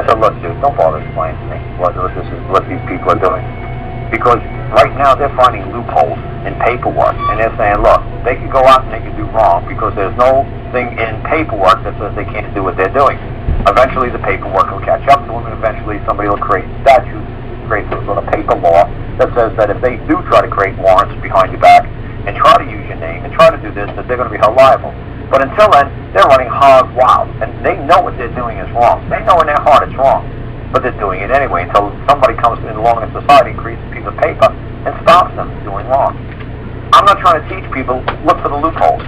said, look, dude, don't bother explaining to me what these people are doing. Because right now they're finding loopholes in paperwork, and they're saying, look, they can go out and they can do wrong because there's no thing in paperwork that says they can't do what they're doing. Eventually the paperwork will catch up to them, and eventually somebody will create statutes, create some sort of paper law that says that if they do try to create warrants behind your back and try to use your name and try to do this, that they're going to be held liable. But until then, they're running hog wild, and they know what they're doing is wrong. They know in their heart it's wrong, but they're doing it anyway until somebody comes along in society and creates a piece of paper and stops them from doing wrong. I'm not trying to teach people, look for the loopholes.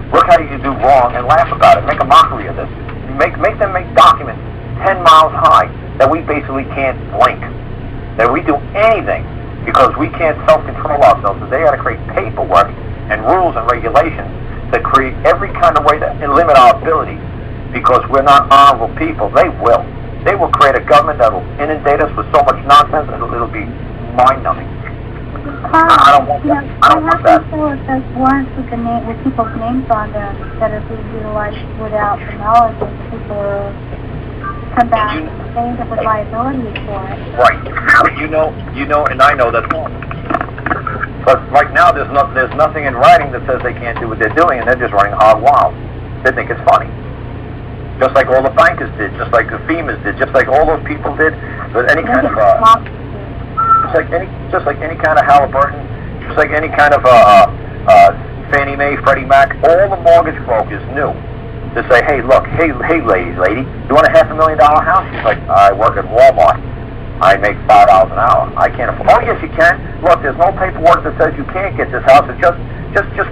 Look how you do wrong and laugh about it. Make a mockery of this. Make them make documents 10 miles high that we basically can't blink. That we do anything because we can't self-control ourselves. So they got to create paperwork and rules and regulations that create every kind of way that limit our ability because we're not honorable people. They will. They will create a government that will inundate us with so much nonsense that it'll be mind-numbing. I don't want that. I don't want that. There's warrants with people's names on them that are being utilized without the knowledge of the people who come back and end up with liability for it. Right. You know, and I know that's wrong. But right now, there's nothing in writing that says they can't do what they're doing, and they're just running hog wild. They think it's funny. Just like all the bankers did, just like the FEMAs did, just like all those people did with any kind of just like any kind of Halliburton, just like any kind of Fannie Mae, Freddie Mac, all the mortgage brokers knew to say, hey, look, hey, lady, you want a $500,000 house? She's like, I work at Walmart. I make $5 an hour. I can't afford. Oh, yes, you can. Look, there's no paperwork that says you can't get this house. It's just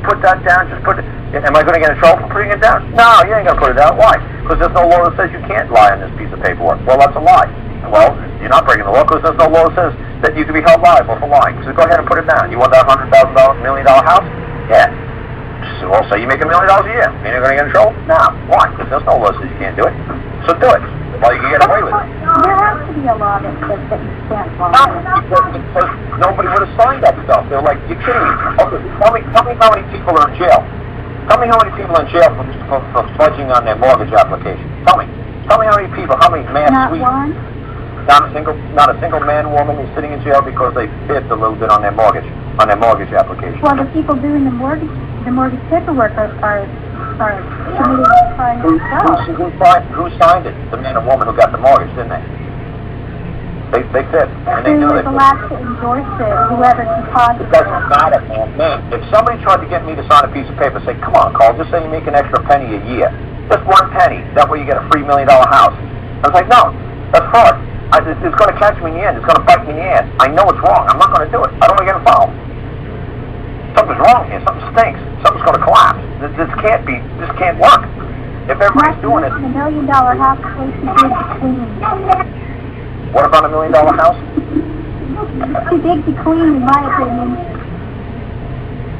put that down. Just put it. Am I going to get in trouble for putting it down? No, you ain't going to put it down. Why? Because there's no law that says you can't lie on this piece of paperwork. Well, that's a lie. Well, you're not breaking the law because there's no law that says that you can be held liable for lying. So go ahead and put it down. You want that $100,000 $1 million house? Yeah. So, well, say you make $1 million a year. You're going to get in trouble? No. Why? Because there's no law that says you can't do it. So do it. Well, you can get away with it. There has to be a law that says that you can't lie. Because nobody would have signed that stuff. They're like, you're kidding me. Okay, tell me how many people are in jail. Tell me how many people are in jail for fudging on their mortgage application. Tell me how many people, how many mass sweeps. Not a single man, woman is sitting in jail because they fibbed a little bit on their mortgage application. Well, the people doing the mortgage paperwork are committing a crime themselves. Who signed it? The man and woman who got the mortgage, didn't they? They fibbed, and they knew they were the last to endorse it, whoever deposited it. It doesn't matter, man. If somebody tried to get me to sign a piece of paper, say, come on, Karl, just say you make an extra penny a year. Just one penny. That way you get a $3 million house. I was like, no, that's fraud. It's going to catch me in the end. It's going to bite me in the ass. I know it's wrong. I'm not going to do it. I don't want to get involved. Something's wrong here. Something stinks. Something's going to collapse. This can't work. If everybody's doing it. $1 million house is too big to clean. What about $1 million house? Too big to clean, in my opinion.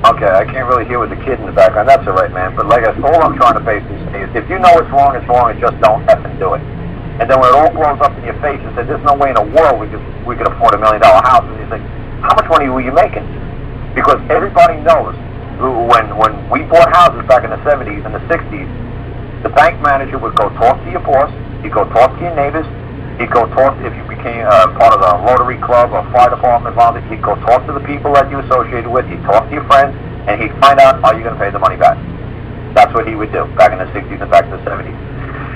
Okay, I can't really hear with the kid in the background. That's all right, man. But like I said, all I'm trying to basically say is if you know it's wrong, and just don't effing do it. And then when it all blows up in your face and says, there's no way in the world we could afford $1 million house, and you think, how much money were you making? Because everybody knows when we bought houses back in the 70s and the 60s, the bank manager would go talk to your boss, he'd go talk to your neighbors, he'd go talk, if you became part of the Rotary Club or fire department volunteer, he'd go talk to the people that you associated with, he'd talk to your friends, and he'd find out, are you going to pay the money back? That's what he would do back in the 60s and back in the 70s.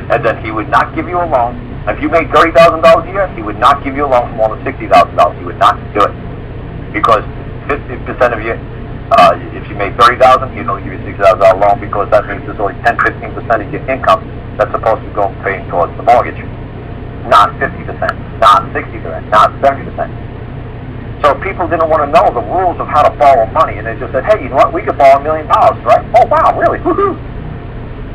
And then he would not give you a loan. If you made $30,000 a year, he would not give you a loan for more than $60,000. He would not do it. Because 50% of you, if you made $30,000, he'd only give you a $60,000 loan because that means there's only 10-15% of your income that's supposed to go paying towards the mortgage. Not 50%, not 60%, not 70%. So people didn't want to know the rules of how to borrow money, and they just said, hey, you know what, we could borrow $1 million, right? Oh, wow, really? Woohoo!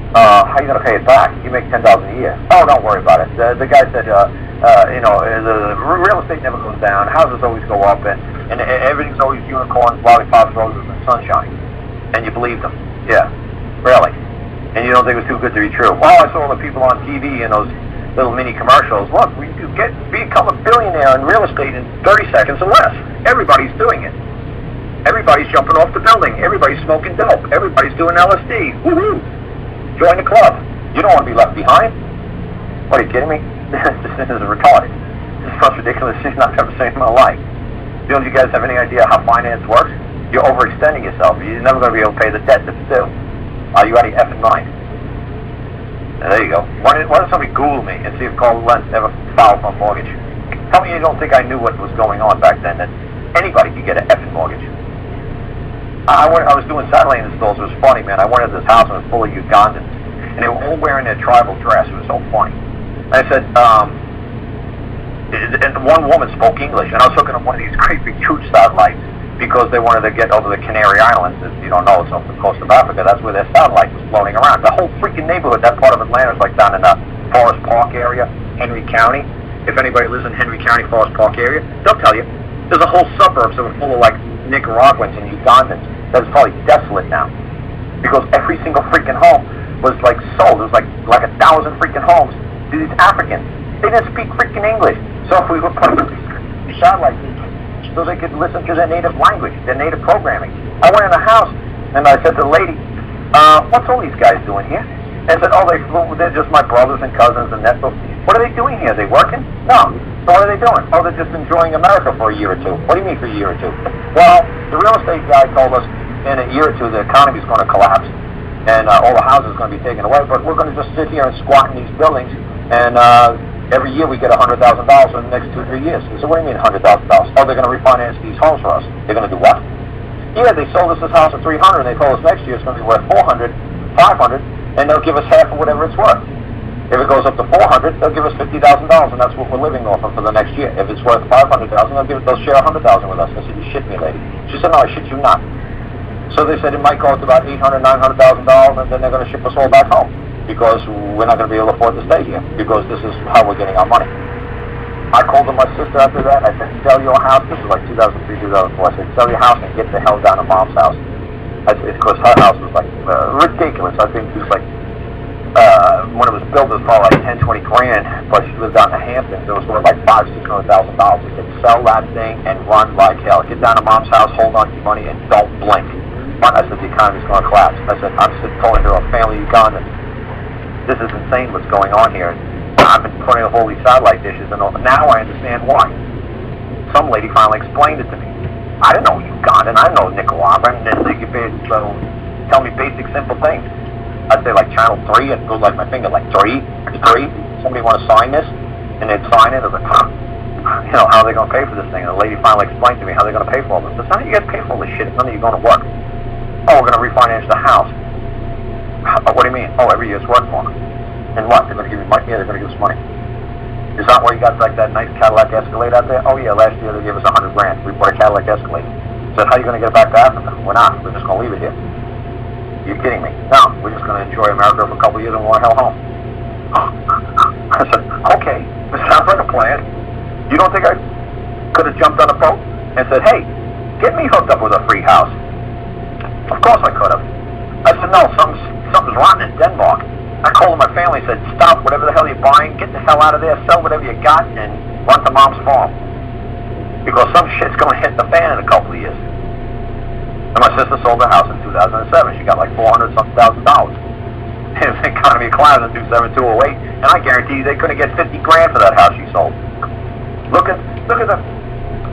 How are you going to pay it back? You make $10,000 a year. Oh, don't worry about it. The guy said, the real estate never goes down. Houses always go up, and everything's always unicorns, lollipops, roses, and sunshine. And you believed them. Yeah, really. And you don't think it was too good to be true. Well, I saw all the people on TV in those little mini commercials. Look, we could become a billionaire in real estate in 30 seconds or less. Everybody's doing it. Everybody's jumping off the building. Everybody's smoking dope. Everybody's doing LSD. Woohoo! Join the club. You don't want to be left behind. What, are you kidding me? This is retarded. This is the most ridiculous thing I've ever seen in my life. Don't you guys have any idea how finance works? You're overextending yourself. You're never going to be able to pay the debt that's due. Are you out of your effing mind? And there you go. Why don't somebody Google me and see if Karl Lentz ever filed for a mortgage? Tell me you don't think I knew what was going on back then, that anybody could get an effing mortgage. I was doing satellite installs. It was funny, man. I went into this house and it was full of Ugandans. And they were all wearing their tribal dress. It was so funny. I said, and one woman spoke English, and I was hooking up one of these creepy huge satellites because they wanted to get over the Canary Islands. If you don't know, it's off the coast of Africa. That's where their satellite was floating around. The whole freaking neighborhood, that part of Atlanta, is like down in the Forest Park area, Henry County. If anybody lives in Henry County, Forest Park area, they'll tell you. There's a whole suburbs that were full of like Nicaraguans and Ugandans. That's probably desolate now because every single freaking home was like sold. It was like 1,000 freaking homes to these Africans. They didn't speak freaking English. So if we would put these satellites so they could listen to their native language, their native programming. I went in the house and I said to the lady, what's all these guys doing here? And I said, oh, they're just my brothers and cousins and that's what are they doing here? Are they working? No. So what are they doing? Oh, they're just enjoying America for a year or two. What do you mean for a year or two? Well, the real estate guy told us in a year or two the economy is going to collapse and all the houses are going to be taken away, but we're going to just sit here and squat in these buildings and every year we get $100,000 in the next 2 or 3 years. So what do you mean $100,000? Oh, they're going to refinance these homes for us. They're going to do what? Yeah, they sold us this house at $300 and they told us next year it's going to be worth $400, $500, and they'll give us half of whatever it's worth. If it goes up to $400, they'll give us $50,000, and that's what we're living off of for the next year. If it's worth $500,000, they'll share $100,000 with us. I said, you shit me, lady. She said, no, I shit you not. So they said it might cost about $800,000, $900,000, and then they're going to ship us all back home because we're not going to be able to afford to stay here because this is how we're getting our money. I called my sister after that. I said, sell your house. This was like 2003, 2004. I said, sell your house and get the hell down to Mom's house. Because her house was like ridiculous. I think it was like when it was built, it was probably like 10, 20 grand, but she lived out in the Hamptons. It was worth like $500,000, $600,000. He said, sell that thing and run like hell. Get down to Mom's house, hold on to your money, and don't blink. I said, the economy's going to collapse. I said, I'm just talking to a family Ugandan. This is insane what's going on here. I've been putting up all these satellite dishes, and now I understand why. Some lady finally explained it to me. I didn't know Ugandan. I didn't know Nicaraguan. And they could tell me basic, simple things. I'd say like channel 3 and go like my finger, like 3. Somebody want to sign this? And they'd sign it. I was like, you know, how are they going to pay for this thing? And the lady finally explained to me how they're going to pay for all this. I said, how do you guys pay for all this shit if none of you going to work? Oh, we're going to refinance the house. What do you mean? Oh, every year's worth more. And what? They're going to give you money? Yeah, they're going to give us money. Is that why you got like that nice Cadillac Escalade out there? Oh yeah, last year they gave us $100 grand. We bought a Cadillac Escalade. Said, how are you going to get it back to Africa? We're not. We're just going to leave it here. You're kidding me? No, we're just going to enjoy America for a couple of years and we'll hell home. I said, okay, this sounds like a plan. You don't think I could have jumped on a boat and said, hey, get me hooked up with a free house? Of course I could have. I said, no, something's rotten in Denmark. I called my family and said, stop whatever the hell you're buying, get the hell out of there, sell whatever you got, and run to Mom's farm. Because some shit's going to hit the fan in a couple of years. And my sister sold her house in 2007. She got like $400,000. And the economy collapsed in 2007, 2008, and I guarantee you they couldn't get 50 grand for that house she sold. Look at the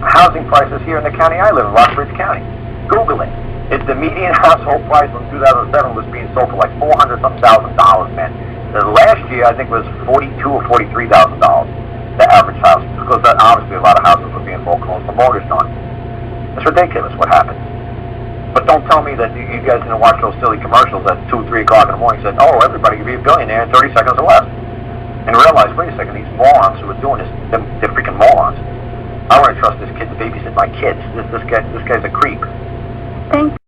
housing prices here in the county I live in, Rockbridge County. Google it. The median household price in 2007 was being sold for like $400,000, man. The last year, I think, was $42,000 or $43,000, the average house, because obviously a lot of houses were being foreclosed or mortgaged on. It's ridiculous what happened. But don't tell me that you guys didn't watch those silly commercials at 2, 3 o'clock in the morning and said, oh, everybody can be a billionaire in 30 seconds or less. And realize, wait a second, these morons who are doing this, they're freaking morons. I wouldn't trust this kid to babysit my kids. This guy's a creep. Thank